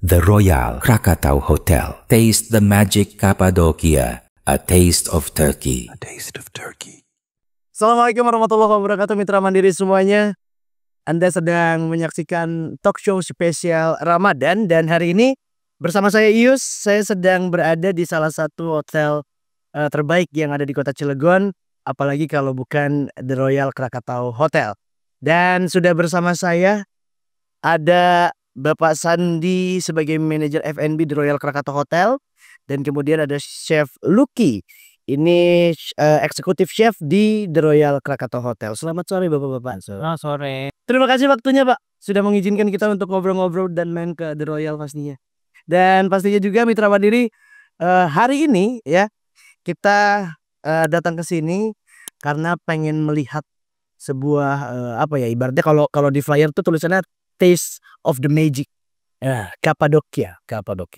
The Royal Krakatau Hotel. Taste the magic Cappadocia. A taste of Turkey. A taste of Turkey. Assalamualaikum warahmatullahi wabarakatuh, mitra Mandiri semuanya. Anda sedang menyaksikan talk show spesial Ramadan, dan hari ini bersama saya Ius. Saya sedang berada di salah satu hotel terbaik yang ada di kota Cilegon, apalagi kalau bukan The Royal Krakatau Hotel. Dan sudah bersama saya ada Bapak Sandi sebagai manajer F&B The Royal Krakatau Hotel, dan kemudian ada Chef Lucky. Ini eksekutif chef di The Royal Krakatau Hotel. Selamat sore Bapak-bapak. Selamat sore. Terima kasih waktunya Pak, sudah mengizinkan kita untuk ngobrol-ngobrol dan main ke The Royal pastinya. Dan pastinya juga mitra Mandiri, hari ini ya kita datang ke sini karena pengen melihat sebuah ibaratnya kalau di flyer tuh tulisannya Taste of the Magic. Cappadocia,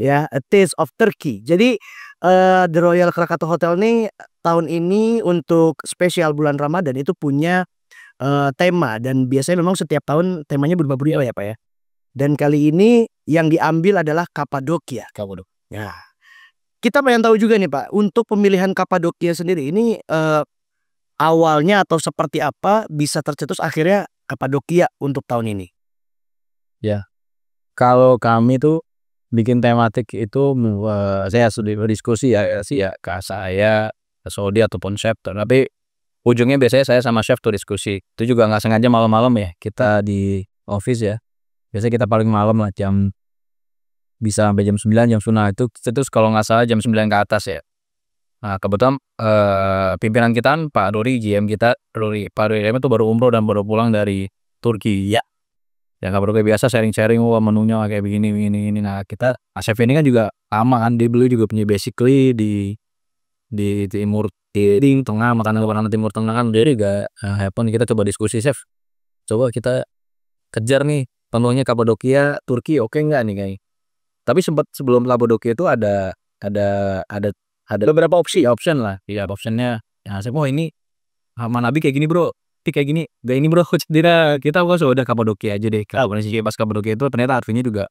ya, A Taste of Turkey. Jadi The Royal Krakatau Hotel nih tahun ini untuk spesial bulan Ramadan itu punya tema, dan biasanya memang setiap tahun temanya berubah-ubah ya Pak ya. Dan kali ini yang diambil adalah Cappadocia. Ya. Kita pengen tahu juga nih Pak, untuk pemilihan Cappadocia sendiri ini awalnya atau seperti apa bisa tercetus akhirnya Cappadocia untuk tahun ini? Ya, kalau kami tuh bikin tematik itu saya sudah berdiskusi ya ke saya, ke Saudi ataupun chef. Tapi ujungnya biasanya saya sama chef tuh diskusi. Itu juga nggak sengaja malam-malam ya kita di office ya. Biasanya kita paling malam lah, bisa sampai jam 9 jam sunnah itu kalau nggak salah jam 9 ke atas ya. Nah kebetulan pimpinan kita kan Pak Ruri, GM kita Pak Ruri itu baru umroh dan baru pulang dari Turki ya. Ya Cappadocia biasa sharing-sharing, wah menunya kayak begini. Nah kita chef ini kan juga lama kan, dia beliau juga punya basically di timur tengah, makanan timur tengah kan, jadi juga happen. Kita coba diskusi, chef coba kita kejar nih penuhnya Cappadocia Turki, oke nggak nih kayak. Tapi sempat sebelum Cappadocia itu ada beberapa option lah ya, optionnya ya saya ini sama Nabi kayak gini bro, kayak gini gak ini bro, kita kok sudah Cappadocia aja deh. Kalau pas Cappadocia itu ternyata artinya juga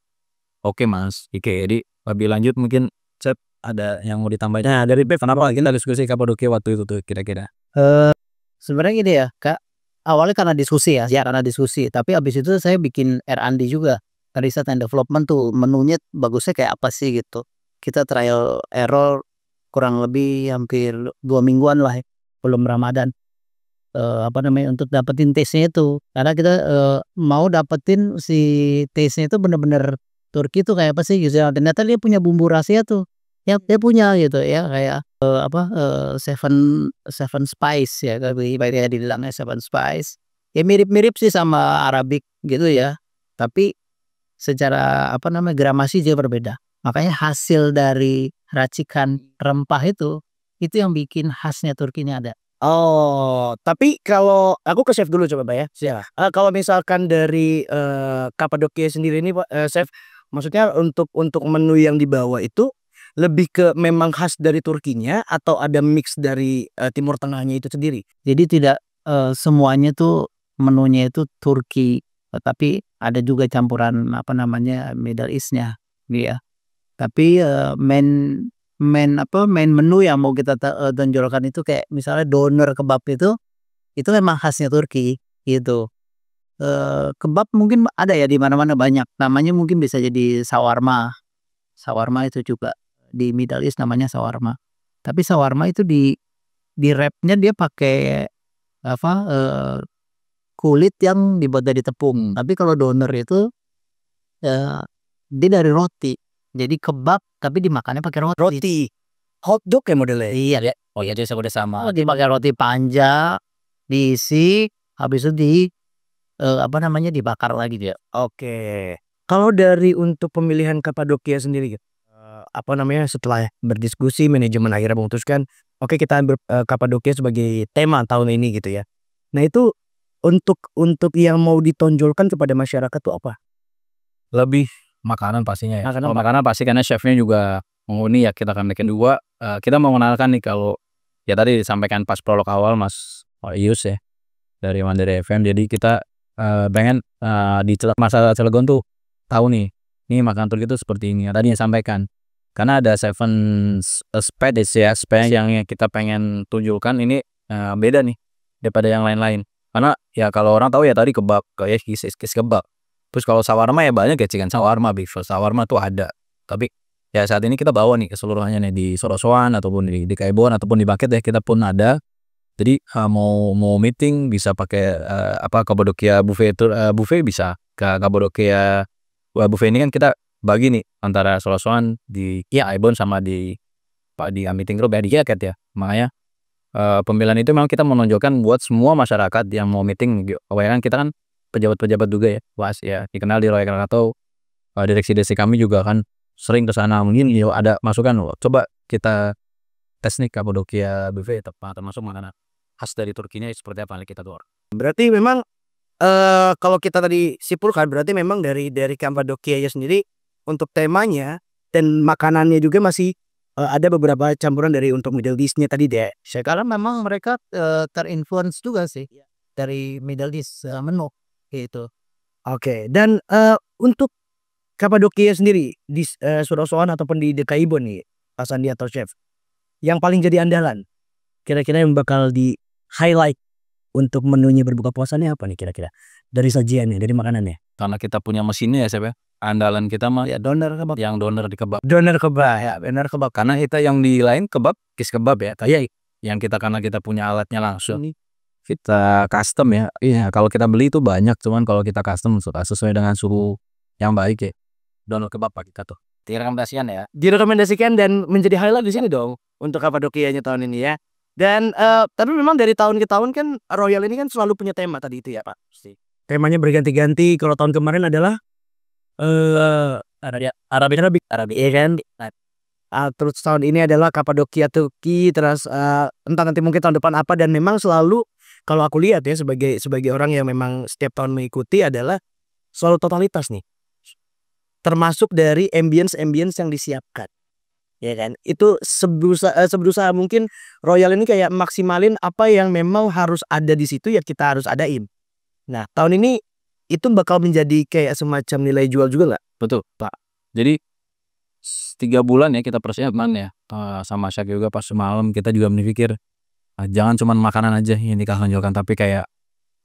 oke mas. Jadi lebih lanjut mungkin chef ada yang mau ditambahkan. Nah dari Bev, kenapa kita diskusi Cappadocia waktu itu tuh kira-kira? Sebenarnya gini ya Kak, awalnya karena diskusi ya karena diskusi, tapi abis itu saya bikin R&D juga, research and development tuh, menunya bagusnya kayak apa sih gitu. Kita trial error kurang lebih hampir 2 mingguan lah ya, belum Ramadan. Untuk dapetin taste-nya itu, karena kita mau dapetin si taste-nya itu bener-bener Turki tuh kayak apa sih gitu. Ternyata dia punya bumbu rahasia tuh, ya dia punya gitu ya, kayak seven spice ya, kayak dibilangnya seven spice ya, mirip-mirip sih sama Arabic gitu ya, tapi secara gramasi juga berbeda. Makanya hasil dari racikan rempah itu yang bikin khasnya Turkinya ada. Oh, tapi kalau aku ke chef dulu coba Pak ya. Kalau misalkan dari Cappadocia sendiri ini Pak, chef, maksudnya untuk menu yang dibawa itu lebih ke memang khas dari Turkinya atau ada mix dari Timur Tengahnya itu sendiri? Jadi tidak semuanya tuh menunya itu Turki, tapi ada juga campuran Middle East-nya dia. Tapi main menu yang mau kita tonjolkan itu kayak misalnya doner kebab itu memang khasnya Turki gitu. Kebab mungkin ada ya di mana-mana, banyak namanya, mungkin bisa jadi shawarma itu juga di Middle East namanya shawarma. Tapi shawarma itu di wrapnya dia pakai kulit yang dibuat dari tepung. Tapi kalau doner itu dia dari roti. Jadi kebab tapi dimakannya pakai roti. Hot dog ya modelnya? Iya. Oh iya, jadi udah sama. Dipakai roti panjang, diisi, habis itu dibakar lagi dia. Oke. Kalau dari untuk pemilihan Cappadocia sendiri gitu, setelah berdiskusi manajemen akhirnya memutuskan oke kita ambil Cappadocia sebagai tema tahun ini gitu ya. Nah itu untuk yang mau ditonjolkan kepada masyarakat tuh apa? Lebih makanan pastinya ya. Makanan pasti, karena chefnya juga menghuni ya. Kita akan bikin dua. Kita mau mengenalkan nih, kalau ya tadi disampaikan pas prolog awal Mas Ius ya dari Mandiri FM. Jadi kita pengen di masa Cilegon tuh tahu nih Nih makanan Turki itu seperti ini. Tadi yang sampaikan. Karena ada seven species ya, species yang kita pengen tunjukkan ini beda nih daripada yang lain-lain. Karena ya kalau orang tahu ya tadi kebab, kayak kis kebab. Terus kalau shawarma ya banyak ya, chicken shawarma, beef shawarma tuh ada. Tapi ya saat ini kita bawa nih keseluruhannya nih di Sorosoan ataupun di Kaibon ataupun di Bucket ya, kita pun ada. Jadi mau meeting bisa pakai Kapadokia buffet buffet bisa ke Kapadokia buffet ini kan kita bagi nih antara Sorosoan di Kaibon sama di meeting group ya di Bucket ya. Makanya pemilihan itu memang kita menonjolkan buat semua masyarakat yang mau meeting. Kan kita kan pejabat-pejabat juga ya, was ya dikenal di Royal Krakatau. Direksi kami juga kan sering ke sana, mungkin ya ada masukan loh. Coba kita tes nih Kapadokia buffet termasuk makanan khas dari Turkinya seperti apa kita tuh. Berarti memang kalau kita tadi simpulkan berarti memang dari Kapadokia sendiri untuk temanya dan makanannya juga masih ada beberapa campuran dari untuk Middle East-nya tadi deh. Karena memang mereka terinfluence juga sih dari Middle East menu gitu. Oke, dan untuk Kapadokia sendiri di Sorosoan ataupun di Kaibon nih, Pak Sandi atau Chef, yang paling jadi andalan kira-kira yang bakal di highlight untuk menunya berbuka puasanya apa nih kira-kira dari sajiannya, dari makanannya? Karena kita punya mesinnya ya Chef ya, andalan kita mah Ya doner kebab. yang doner di kebab. Doner kebab ya, benar kebab. Karena kita yang di lain kebab kis kebab ya, kayak yang kita karena kita punya alatnya langsung. Kita custom ya. Iya, kalau kita beli itu banyak, cuman kalau kita custom sesuai dengan suhu yang baik ya. Doner kebab Pak kita tuh. Direkomendasikan ya. Direkomendasikan dan menjadi highlight di sini dong untuk Kapadokianya tahun ini ya. Dan tapi memang dari tahun ke tahun kan Royal ini kan selalu punya tema tadi itu ya Pak. Temanya berganti-ganti. Kalau tahun kemarin adalah Arabic ya kan. Terus tahun ini adalah Kapadokia Turki. Terus entah nanti mungkin tahun depan apa. Dan memang selalu kalau aku lihat ya sebagai orang yang memang setiap tahun mengikuti adalah selalu totalitas nih. Termasuk dari ambience yang disiapkan. Ya kan, itu seberusaha mungkin Royal ini kayak maksimalin apa yang memang harus ada di situ ya kita harus adain. Nah tahun ini itu bakal menjadi kayak semacam nilai jual juga nggak? Betul Pak. Jadi 3 bulan ya kita persiapan ya sama Syak juga pas semalam kita juga berpikir jangan cuma makanan aja yang ditonjolkan tapi kayak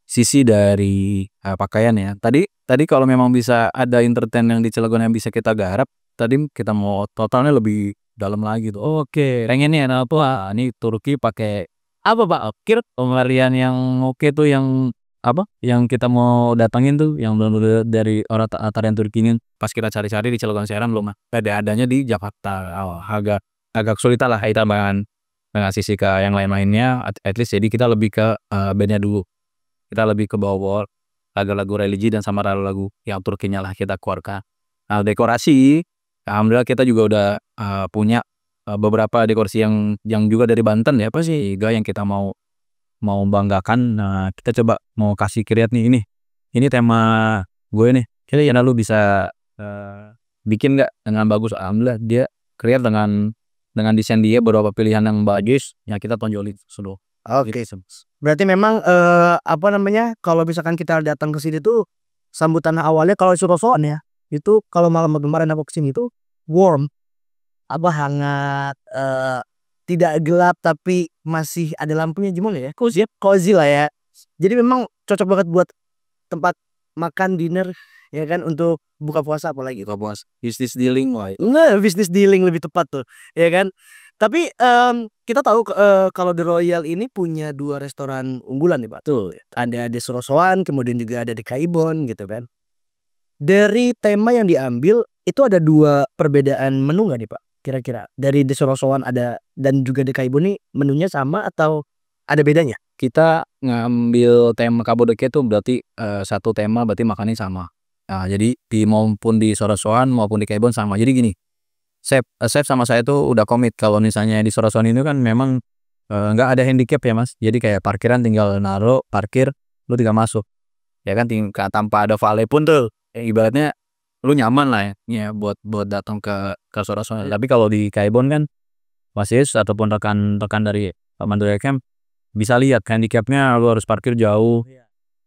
sisi dari pakaian ya. Tadi kalau memang bisa ada entertain yang di Cilegon yang bisa kita garap, tadi kita mau totalnya lebih dalam lagi tuh. Oke, pengennya apa? Ini Turki pakai apa Pak? Kira pembelian yang oke tuh yang apa? Yang kita mau datangin tuh yang dari orang tarian Turki ini. Pas kita cari-cari di Cilegon Seram belum adanya di Jakarta. Agak sulit lah kita dengan sisi ke yang lain-lainnya. At least jadi kita lebih ke bandnya dulu. Kita lebih ke bawah lagu-lagu religi dan sama lagu yang Turkinya lah kita keluarkan. Nah dekorasi, alhamdulillah kita juga udah punya beberapa dekorasi yang juga dari Banten ya, apa sih yang kita mau banggakan. Nah kita coba mau kasih create nih ini tema gue nih, kira-kira lu bisa bikin nggak dengan bagus. Alhamdulillah dia create dengan desain dia beberapa pilihan yang bagus yang kita tonjolin seluruh. Oke. Berarti memang apa namanya kalau misalkan kita datang ke sini tuh sambutan awalnya kalau Sorosoan ya itu kalau malam kemarin aku kesini tuh warm, hangat, tidak gelap tapi masih ada lampunya gimana ya, cozy lah ya. Jadi memang cocok banget buat tempat makan dinner ya kan untuk buka puasa apalagi buka puasa. Business dealing Business dealing lebih tepat tuh ya kan. Tapi kita tahu kalau The Royal ini punya 2 restoran unggulan nih Pak. Tuh, ada di Sorosoan, kemudian juga ada di Kaibon gitu kan. Dari tema yang diambil itu ada 2 perbedaan menu nggak nih Pak? Kira-kira dari di Sorosoan ada dan juga di Kaibon nih menunya sama atau ada bedanya? Kita ngambil tema Kapadokia itu berarti satu tema berarti makannya sama. Nah, jadi maupun di Sorosoan maupun di Kaibon sama. Jadi gini. Chef sama saya tuh udah komit kalau misalnya di Sorosoan itu kan memang nggak ada handicap ya Mas. Jadi kayak parkiran tinggal naruh parkir lu tinggal masuk. Ya kan tanpa ada valet pun tuh ibaratnya lu nyaman lah ya buat datang ke Sorosoan. Tapi kalau di Kaibon kan Mas Yes ataupun rekan dari Mandalika Camp bisa lihat handicapnya lu harus parkir jauh.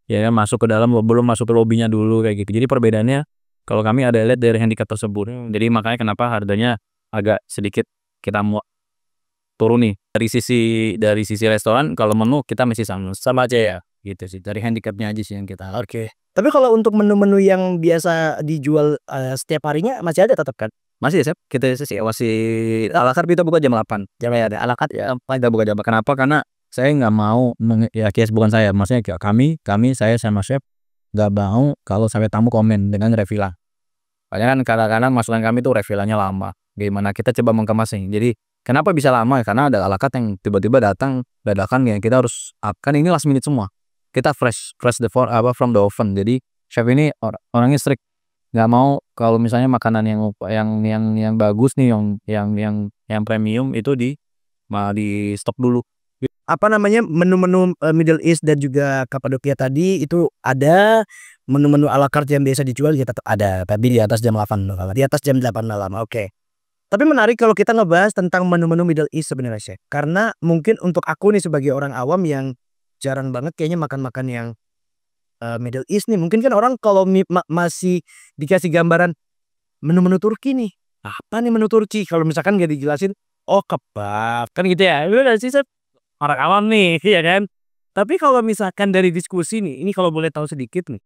Ya kan masuk ke dalam belum masuk ke lobbynya dulu kayak gitu. Jadi perbedaannya Kalau kami ada lihat dari handicap tersebut. Jadi makanya kenapa harganya agak sedikit kita mau turun nih. Dari sisi restoran kalau menu kita masih sama aja ya. Gitu sih. Dari handicapnya aja sih yang kita. Oke. Tapi kalau untuk menu-menu yang biasa dijual setiap harinya masih ada tetap kan? Masih ya, Chef. Kita sih masih ala carte kita buka jam 8. Jam ada ala carte Ya, kita buka jam 8. Kenapa? Karena saya nggak mau ya kias bukan saya. Maksudnya kayak kami saya sama chef nggak mau kalau sampai tamu komen dengan refill. Soalnya kan kadang-kadang masukan kami tuh refillannya lama. Gimana kita coba mengemasnya. Jadi kenapa bisa lama? Karena ada ala carte yang tiba-tiba datang dadakan ya kita harus kan ini last minute semua. Kita fresh from the oven. Jadi chef ini orangnya strict. Nggak mau kalau misalnya makanan yang bagus nih yang premium itu di stok dulu. Apa namanya menu-menu Middle East dan juga Kapadokia tadi itu ada, menu-menu ala carte yang biasa dijual ya tetap ada, tapi di atas jam 8 malam. Di atas jam 8 malam. Oke. Tapi menarik kalau kita ngebahas tentang menu-menu Middle East sebenarnya sih. Karena mungkin untuk aku nih sebagai orang awam yang jarang banget kayaknya makan-makan yang Middle East nih. Mungkin kan orang kalau masih dikasih gambaran menu-menu Turki nih. Apa nih menu Turki? Kalau misalkan gak dijelasin, oh kebab kan gitu ya. Udah sih orang awam nih, ya kan. Tapi kalau misalkan dari diskusi nih, ini kalau boleh tahu sedikit nih.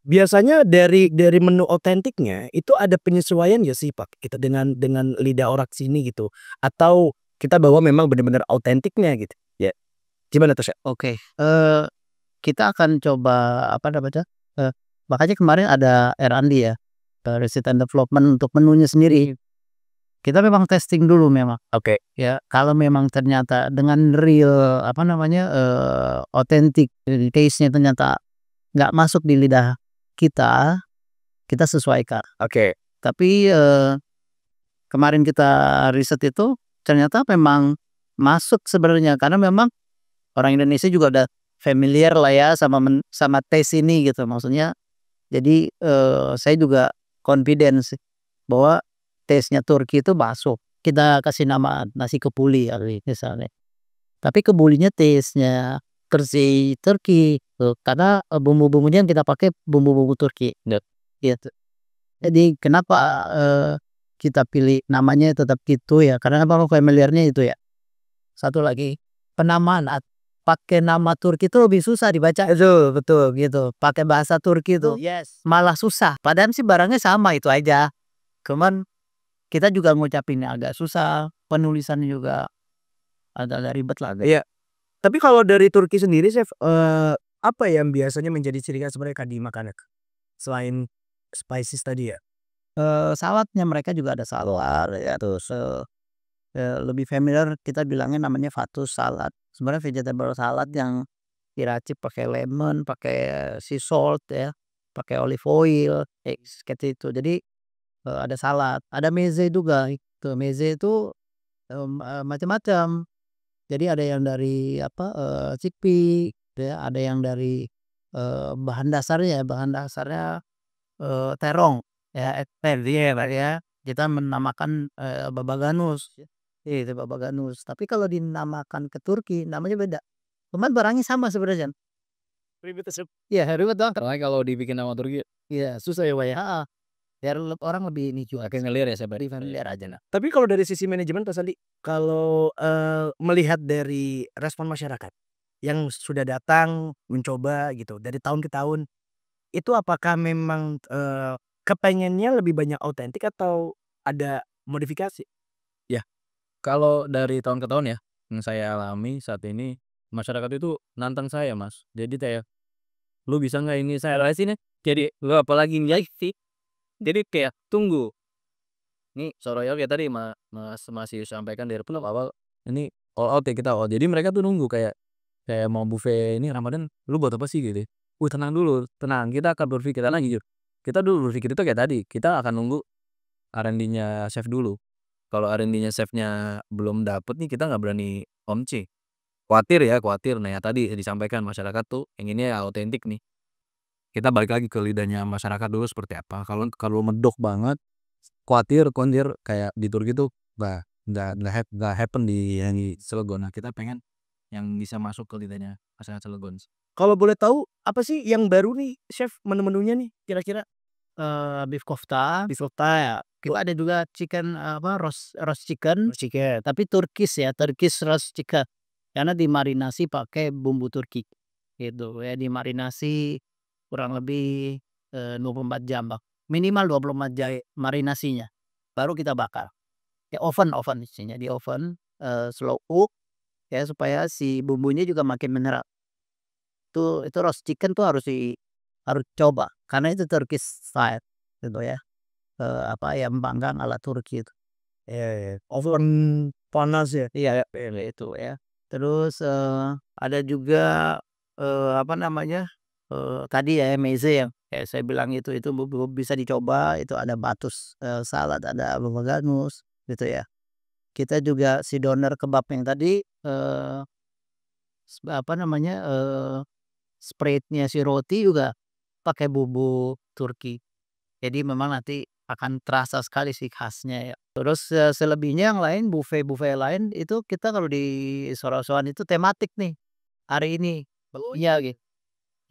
Biasanya dari menu otentiknya itu ada penyesuaian ya sih Pak kita dengan lidah orang sini gitu, atau kita bawa memang benar-benar autentiknya gitu. Ya. Gimana tuh, Chef? Oke. Kita akan coba apa namanya? Makanya kemarin ada R&D ya. Research and Development untuk menunya sendiri. Kita memang testing dulu memang. Oke. Ya, kalau memang ternyata dengan real apa namanya? Authentic taste-nya ternyata nggak masuk di lidah kita sesuaikan. Oke. Tapi kemarin kita riset itu ternyata memang masuk sebenarnya karena memang orang Indonesia juga udah familiar lah ya sama taste ini gitu maksudnya. Jadi saya juga confidence bahwa taste-nya Turki itu masuk. Kita kasih nama nasi kebuli misalnya. Tapi kebulinya taste-nya Turki karena bumbu-bumbunya yang kita pakai bumbu-bumbu Turki. Gitu. Jadi kenapa kita pilih namanya tetap gitu ya? Karena apa familiarnya itu ya. Satu lagi penamaan pakai nama Turki itu lebih susah dibaca. Betul gitu. Pakai bahasa Turki itu malah susah. Padahal sih barangnya sama itu aja. Cuman kita juga ngucapinnya agak susah, penulisannya juga agak ribet lah. Iya. Tapi kalau dari Turki sendiri, Chef, apa yang biasanya menjadi ciri khas mereka di makanan selain spices tadi ya? Saladnya mereka juga ada salad ya, terus lebih familiar kita bilangnya namanya fatus salad. Sebenarnya vegetable salad yang diracik pakai lemon, pakai sea salt ya, pakai olive oil, seperti itu. Jadi ada salad, ada meze juga. Itu meze itu macam-macam. Jadi ada yang dari chickpea, ya, ada yang dari bahan dasarnya terong ya, ya. Kita menamakan babaganus. Itu babaganus. Tapi kalau dinamakan ke Turki namanya beda. Cuman barangnya sama sebenarnya. Ribet, Chef. Iya, ribet banget. Karena kalau dibikin nama Turki Iya, susah ya, Pak ya. Biar orang lebih ini juga familiar ya saya familiar aja nah. Tapi kalau dari sisi manajemen Pak Sandi, kalau melihat dari respon masyarakat yang sudah datang mencoba gitu dari tahun ke tahun, itu apakah memang kepengennya lebih banyak autentik atau ada modifikasi? Kalau dari tahun ke tahun ya yang saya alami saat ini masyarakat itu nantang saya Mas. Jadi kayak lu bisa nggak ini saya sini jadi lu apalagi sih. Jadi kayak tunggu. Nih Soroyo kayak tadi Mas masih sampaikan dari awal ini all out ya kita all. Jadi mereka tuh nunggu kayak mau buffet ini Ramadan lu buat apa sih gitu. Tenang dulu, tenang. Kita akan berpikir lagi. Kita dulu berpikir itu kayak tadi. Kita akan nunggu R&D-nya chef dulu. Kalau R&D-nya chefnya belum dapet nih kita nggak berani omci. Khawatir. Nah ya tadi disampaikan masyarakat tuh inginnya ya autentik nih. Kita balik lagi ke lidahnya masyarakat dulu seperti apa. Kalau medok banget, khawatir kayak di Turki tuh nggak happen di yang di Cilegon. Nah kita pengen yang bisa masuk ke lidahnya masyarakat Cilegon. Kalau boleh tahu apa sih yang baru nih Chef menu-menunya nih kira-kira? beef kofta ya. Kita ada juga chicken roast chicken. Tapi Turkish ya, Turkish roast chicken. Karena dimarinasi pakai bumbu Turki. Gitu ya, dimarinasi kurang lebih 24 jam, Bang. Minimal 24 jam marinasinya. Baru kita bakar. Ya oven isinya di oven slow cook ya supaya si bumbunya juga makin menyerap. Itu roast chicken tuh harus coba karena itu Turkish style gitu ya. Ayam panggang ala Turki itu. Oven panas ya. Iya itu ya. Terus ada juga tadi ya meze yang kayak saya bilang itu bisa dicoba. Itu ada batus salad, ada bavaganus gitu ya. Kita juga si doner kebab yang tadi spreadnya si roti juga pakai bumbu Turki. Jadi memang nanti akan terasa sekali sih khasnya ya. Terus selebihnya yang lain buffet lain itu kita kalau di Sorosoan itu tematik nih hari ini. Iya gitu.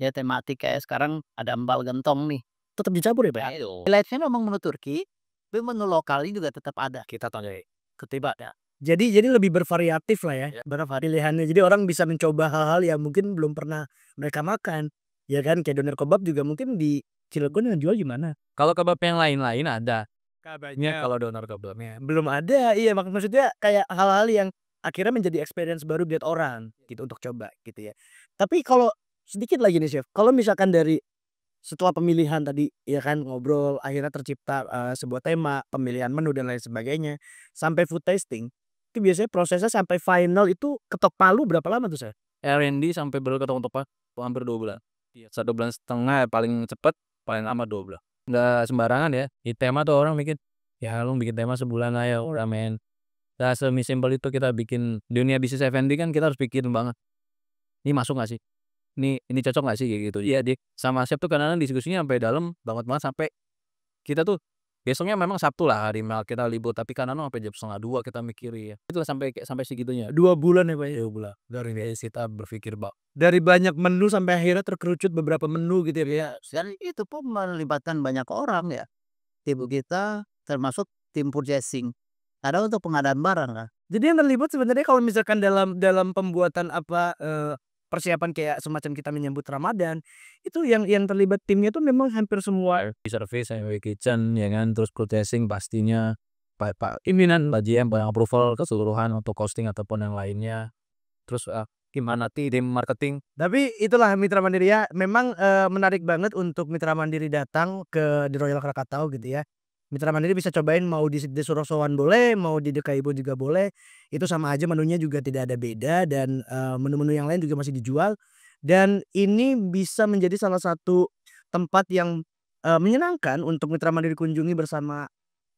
Ya tematik kayak sekarang ada empal gentong nih. Tetap dicampur ya, Pak? Highlightnya memang menu Turki, tapi menu lokalnya juga tetap ada. Kita tonjol ketiba ya. Jadi lebih bervariatif lah ya, pilihannya. Jadi orang bisa mencoba hal-hal yang mungkin belum pernah mereka makan. Ya kan, kayak doner kebab juga mungkin di Cilegon yang jual gimana? Kalau kebab yang lain-lain ada. Kabarnya Kalau doner kebabnya belum ada. Iya, maksudnya kayak hal-hal yang akhirnya menjadi experience baru buat orang gitu untuk coba gitu ya. Tapi kalau sedikit lagi nih, Chef. Kalau misalkan dari setelah pemilihan tadi ya kan ngobrol akhirnya tercipta sebuah tema, pemilihan menu dan lain sebagainya sampai food tasting. Itu biasanya prosesnya sampai final itu ketok palu berapa lama tuh, Chef? R&D sampai ketok hampir 2 bulan. 1,5 bulan paling cepet, paling lama 2 bulan. Nggak sembarangan ya. Di tema tuh orang mikir, ya lu bikin tema sebulan aja udah men. Nah sesimpel itu kita bikin dunia bisnis F&B kan kita harus pikirin banget. Ini masuk gak sih? Ini cocok gak sih kayak gitu. Iya sama chef tuh kadang-kadang diskusinya sampai dalam banget sampai kita tuh besoknya memang Sabtu lah hari kita libur tapi kadang-kadang sampai jam 1:30 kita mikirin ya. Itulah sampai segitunya. 2 bulan ya, Pak ya? 2 bulan. Dari kita berpikir Dari banyak menu sampai akhirnya terkerucut beberapa menu gitu ya. Dan itu pun melibatkan banyak orang ya. Tim kita termasuk tim purchasing. Ada untuk pengadaan barang kan. Jadi yang terlibat sebenarnya kalau misalkan dalam pembuatan persiapan kayak semacam kita menyambut Ramadan, itu yang terlibat timnya tuh memang hampir semua service, kitchen ya kan, terus purchasing pastinya Pak pimpinan GM approval keseluruhan untuk costing ataupun yang lainnya. Terus gimana tim marketing. Tapi itulah Mitra Mandiri ya, memang menarik banget untuk Mitra Mandiri datang ke The Royal Krakatau gitu ya. Mitra Mandiri bisa cobain mau di Sorosoan boleh, mau di Dekaibo juga boleh. Itu sama aja menunya juga tidak ada beda dan menu-menu yang lain juga masih dijual. Dan ini bisa menjadi salah satu tempat yang menyenangkan untuk Mitra Mandiri kunjungi bersama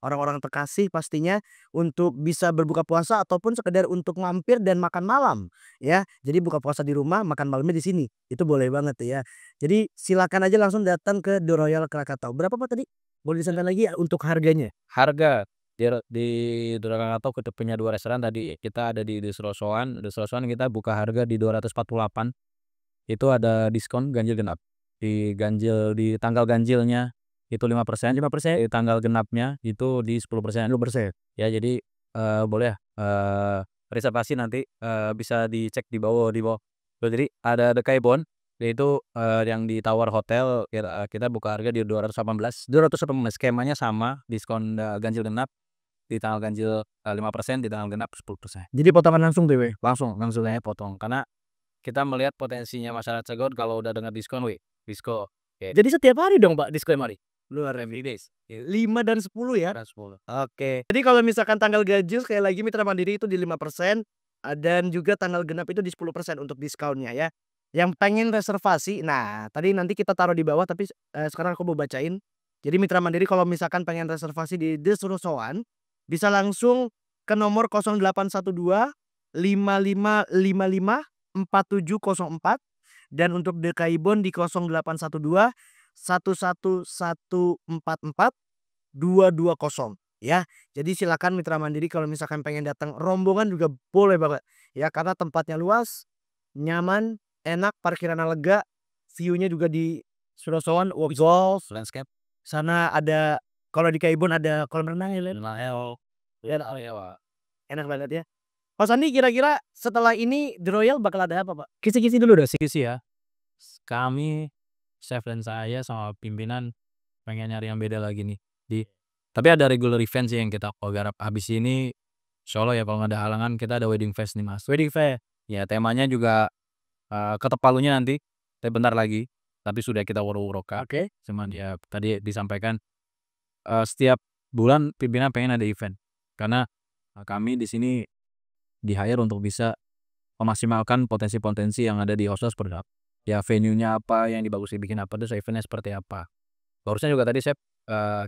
orang-orang terkasih pastinya untuk bisa berbuka puasa ataupun sekedar untuk mampir dan makan malam ya. Jadi buka puasa di rumah, makan malamnya di sini. Itu boleh banget ya. Jadi silakan aja langsung datang ke The Royal Krakatau. Berapa Pak tadi? Boleh disantai lagi ya untuk harganya? Harga di Krakatau kedepannya 2 restoran tadi kita ada di Sorosoan. Di Sorosoan kita buka harga di 248. Itu ada diskon ganjil genap. Di tanggal ganjilnya itu 5%, di tanggal genapnya itu di 10%. Ya jadi boleh reservasi nanti bisa dicek di bawah. Jadi ada Dekaibon yaitu yang di Tower Hotel kita buka harga di 218. Skemanya sama, diskon ganjil genap di tanggal ganjil 5%, di tanggal genap 10%. Jadi potongan langsung tuh ya? Langsung aja potong karena kita melihat potensinya masyarakat Cilegon kalau udah dengar diskon diskon. Jadi setiap hari dong Pak diskon hari? Luar days. 5 dan 10 ya? 10. Oke. Jadi kalau misalkan tanggal ganjil sekali lagi Mitra Mandiri itu di 5% dan juga tanggal genap itu di 10% untuk diskonnya ya. Yang pengen reservasi, nah tadi nanti kita taruh di bawah tapi sekarang aku mau bacain. Jadi Mitra Mandiri kalau misalkan pengen reservasi di The Sorosoan bisa langsung ke nomor 0812 5555 4704 dan untuk Dekaibon di 0812 11144 220 ya. Jadi silakan Mitra Mandiri kalau misalkan pengen datang rombongan juga boleh banget ya karena tempatnya luas, nyaman, enak, parkirannya lega, view-nya juga di Sorosoan, golf, Landscape Sana ada kalau di Kaibon ada kolam renang ya, Len? Enak banget ya. Mas Andi kira-kira setelah ini The Royal bakal ada apa, Pak? Kisi-kisi dulu dong. Sisi ya. Kami chef dan saya sama pimpinan pengen nyari yang beda lagi nih. Tapi ada regular event sih yang kita garap habis ini. Insya Allah ya kalau nggak ada halangan kita ada wedding fest nih Mas. Wedding fair. Ya temanya juga ketok palunya nanti, tapi bentar lagi. Tapi sudah kita woro-worokan. Oke. Cuman ya tadi disampaikan setiap bulan pimpinan pengen ada event. Karena kami di sini di-hire untuk bisa memaksimalkan potensi-potensi yang ada di hostel seperti apa. Ya venue-nya apa, yang bagus dibikin apa, terus event-nya seperti apa. Barusan juga tadi Chef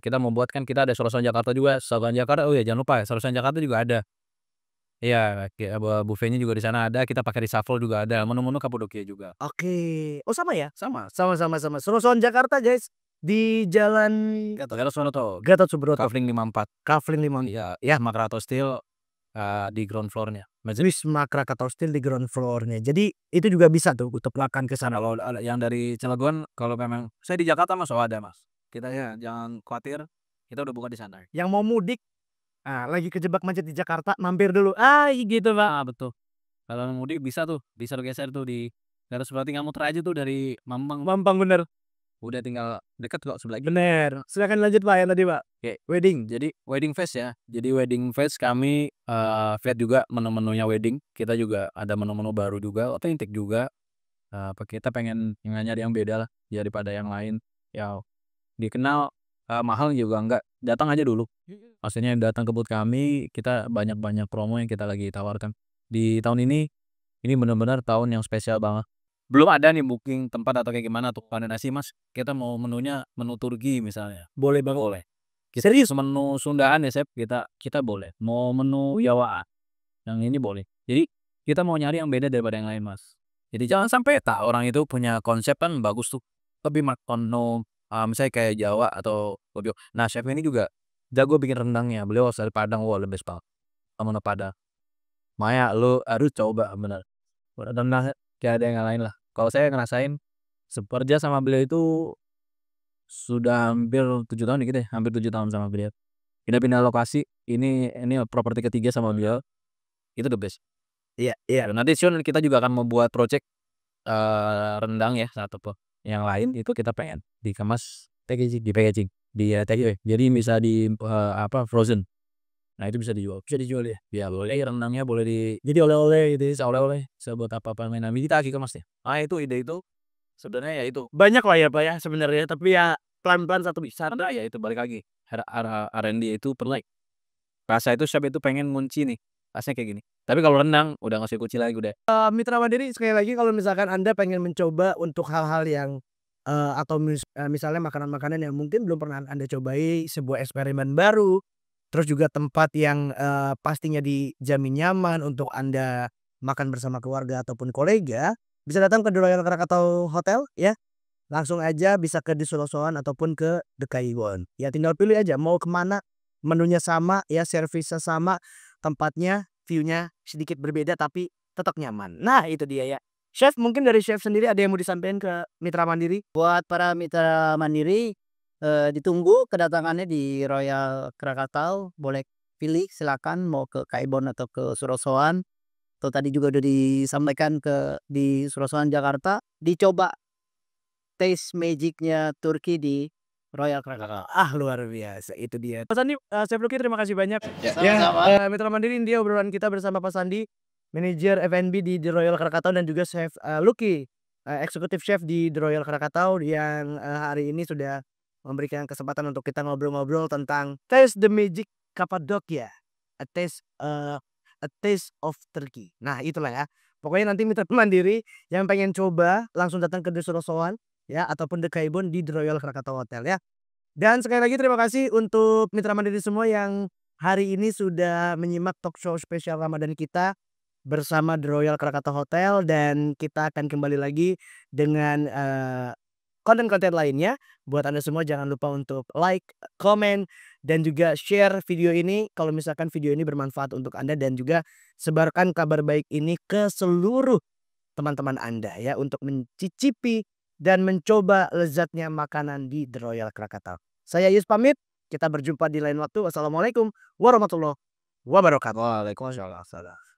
kita membuat kan kita ada Sorosan Jakarta juga. Sorosan Jakarta, oh ya jangan lupa ya, Sorosan Jakarta juga ada. Iya, buffetnya juga di sana ada, kita pakai reshuffle juga ada, menu-menu Kapadokia juga. Oke. Oh sama ya? Sama. Sama. Soroson Jakarta guys. Di Jalan Gatot Subroto, Gatot Subroto. Kavling 54. Kavling 5. Iya, Makrato Steel di ground floor-nya. Wisma Krakatau Steel di ground floor-nya. Jadi itu juga bisa tuh untuk makan ke sana. Kalau yang dari Cilegon, kalau memang saya di Jakarta Mas, ada Mas. Kita ya jangan khawatir, kita udah buka di sana. Yang mau mudik, lagi kejebak macet di Jakarta, mampir dulu. Gitu Pak. Betul. Kalau mudik bisa geser tuh di Gatot Subroto, tinggal muter aja tuh dari Mampang. Mampang bener. Udah tinggal dekat kok sebelah. Bener. Silakan lanjut Pak yang tadi Pak. Oke, wedding. Jadi wedding fest ya. Jadi wedding fest kami lihat juga menu-menunya wedding. Kita juga ada menu-menu baru juga, otentik juga. Kita pengen nyari yang beda lah daripada yang lain. Ya dikenal mahal juga enggak. Datang aja dulu. Maksudnya datang ke booth kami, kita banyak-banyak promo yang kita lagi tawarkan. Di tahun ini benar-benar tahun yang spesial banget. Belum ada nih booking tempat atau kayak gimana tuh nasi Mas. Kita mau menunya menu Turki misalnya. Boleh banget. Boleh. Serius menu Sundaan ya Chef, kita boleh. Mau menu Jawaan. Yang ini boleh. Jadi kita mau nyari yang beda daripada yang lain Mas. Jadi jangan sampai orang itu punya konsep kan bagus tuh. Tapi makan misalnya kayak Jawa atau Gobio. Nah chef ini juga jago bikin rendangnya. Beliau asal Padang, wah lebih spal. Sama Padang. Maya lu harus coba bener. Rendang kayak ada yang lain lah. Kalau saya ngerasain sekerja sama beliau itu sudah hampir 7 tahun gitu ya, hampir 7 tahun sama beliau. Kita pindah lokasi, ini properti ketiga sama beliau. Itu the best. Iya. Nanti kita juga akan membuat project rendang ya satu po. Yang lain itu kita pengen dikemas di packaging, di take away. Jadi bisa di frozen. Nah itu bisa dijual ya. Ya boleh rendangnya boleh jadi oleh-oleh gitu, bisa oleh-oleh, bisa buat apa-apa mainan. Kita lagi kemas ya. Itu ide itu sebenarnya ya itu. Banyak lah ya Pak ya sebenarnya, tapi ya pelan-pelan satu bisa. Karena ya itu balik lagi. R&D itu perlu. Rasa itu chef itu pengen ngunci nih. Rasanya kayak gini. Tapi kalau rendang udah ngasih kunci lagi udah. Mitra Mandiri sekali lagi kalau misalkan Anda pengen mencoba untuk hal-hal yang atau misalnya makanan-makanan yang mungkin belum pernah Anda cobai, sebuah eksperimen baru, terus juga tempat yang pastinya dijamin nyaman untuk Anda makan bersama keluarga ataupun kolega, bisa datang ke The Royal Krakatau Hotel ya. Langsung aja bisa ke di Solosoan ataupun ke The Kaibon. Ya tinggal pilih aja mau kemana, menunya sama ya, servisnya sama, tempatnya, view-nya sedikit berbeda tapi tetap nyaman. Nah itu dia ya. Chef, mungkin dari chef sendiri ada yang mau disampaikan ke Mitra Mandiri? Buat para mitra mandiri, ditunggu kedatangannya di Royal Krakatau. Boleh pilih silakan mau ke Kaibon atau ke Sorosoan. Atau tadi juga udah disampaikan di Sorosoan Jakarta. Dicoba taste magic-nya Turki di Royal Krakatau. Luar biasa itu dia. Pak Sandi, Chef Lucky terima kasih banyak. Sama-sama. Mitra Mandiri, ini dia obrolan kita bersama Pak Sandi, manajer F&B di The Royal Krakatau, dan juga Chef Lucky, eksekutif chef di The Royal Krakatau, yang hari ini sudah memberikan kesempatan untuk kita ngobrol-ngobrol tentang Taste the Magic Cappadocia, a taste of Turkey. Nah itulah ya. Pokoknya nanti Mitra Mandiri yang pengen coba langsung datang ke The Sorosoan ya, ataupun The Kaibon di The Royal Krakatau Hotel ya. Dan sekali lagi terima kasih untuk Mitra Mandiri semua yang hari ini sudah menyimak talk show spesial Ramadan kita bersama The Royal Krakatau Hotel, dan kita akan kembali lagi dengan konten-konten lainnya. Buat Anda semua jangan lupa untuk like, komen, dan juga share video ini kalau misalkan video ini bermanfaat untuk Anda, dan juga sebarkan kabar baik ini ke seluruh teman-teman Anda ya, untuk mencicipi dan mencoba lezatnya makanan di The Royal Krakatau. Saya Yus pamit. Kita berjumpa di lain waktu. Wassalamualaikum warahmatullahi wabarakatuh. Waalaikumsalam.